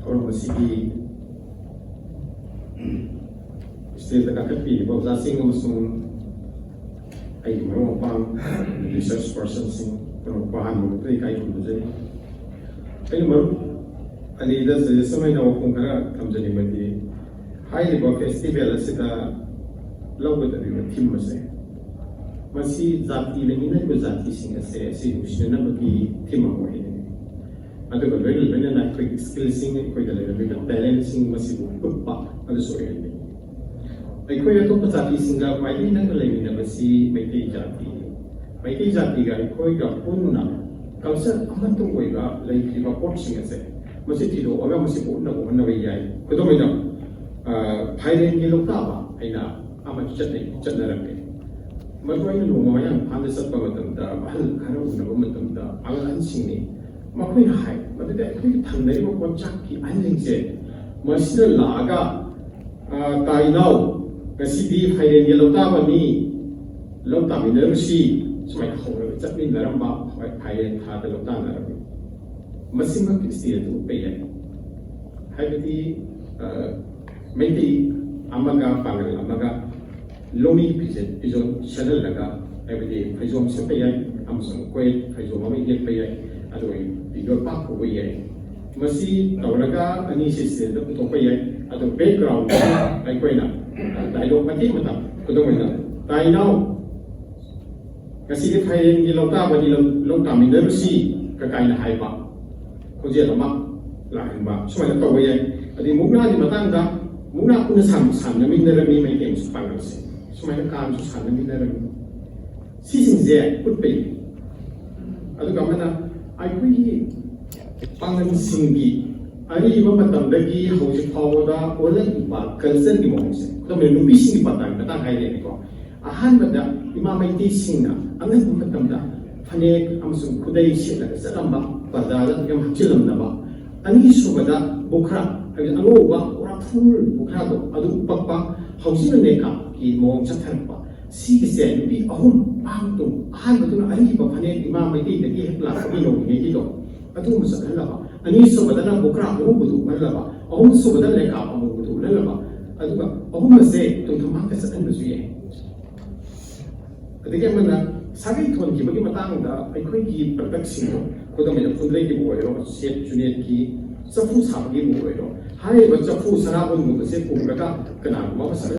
और मसीगी स्टेज का कभी बहुत ज़्यादा मसूम आई मरों रिसर्च पर्सन सिंह तो बाहर मुझे कई मुझे आई मरों अलीदा से समय ना वो करा हम जने बंदी हाई लेवल फेस्टिवल से का लोगों तभी में थीम में मसी जाति लेकिन नहीं जाति सिंह से उसने ना बकी थीम हुआ है अगर कोई लोग ना कोई स्किल सिंह कोई दलेगा कोई टैलेंट सिंह मसी वो पुप्पा अगर सोए नहीं कोई तो जाति सिंह का वाइडी ना लेकिन ना मसी मैत्री जाति का कोई का पुन्ना कल्चर अमन तो कोई का लाइक रिपोर्ट सिंह से मसी थी तो अगर मसी पुन्ना को मन्ना वही जाए खुद में ना फाइलें ये लोग ताबा है ना अमन चटने रखे मधुआई लोगों में यहाँ फांदे सब का मतलब दा बाहर खाना उन्हें वो मतलब दा अगर अंशिंग ने मकोई हाई मतलब दा कोई थंडे वो कौन की अंजिंग से मसीह लागा ताइनाओ कसीदी फाइलें ये लोग ताबा नी लोग ताबी नरसी समय खोल चटनी नरम बा फाइलें था तो लोग ता नरम मसीह में किसी तो पे है बती मेंटी अमगा पागल अमगा लोमी पिजोन चैनल लगा ऐबदी फैजोम से पे अमसंग कोई फैजोम में ये पे अदोई बिगो पाक को ये मसी तौरगा अनी से तो पे अदो बैकग्राउंड आई कोई ना डायलॉग मती मता कुदो में ताइनाओ कसी के फाइलें ये लोटा बनी लोटा मिनरसी का काइना हाइबा खोजे लमा लाहिबा समय तो ये अदी मुगना di matang da muna kuna sam naminarami may game sa pangalsi sumay kam sa naminarami sising je putpe adu kamana ai kui pangan singi ari iba matandagi hauji phawda ola iba culture gi mongse to me nubi singi patang hai le ko ahan bada ima mai ti singna angan matamda phane amsung khudai sila salamba badala yam hachilam na ba ani subada bukra अनोबा और full बुखादो अदु पप्पा housing नेका की मोंग चथरपा सी से B अहुम पांग तो हाल बदुना अरी बफने इमा मैती दगी हेप्ला सभी लोग ने की दो अदु मसलबा अनि सोबदना बुखरा अनु बुदु मलबा अहुम सोबदन लेका अमु बुदु ललबा अदु अहुम से तुम थमा के सतन बसुए अदगे मना सागे थोन की बगी मतांग दा अखोई की प्रोडक्शन को खुद में खुद लेके बोयो सेट जुनियर की चफू साबगी बोयो हाय बच्चा फू सराबन मुझे पूरा का कनाल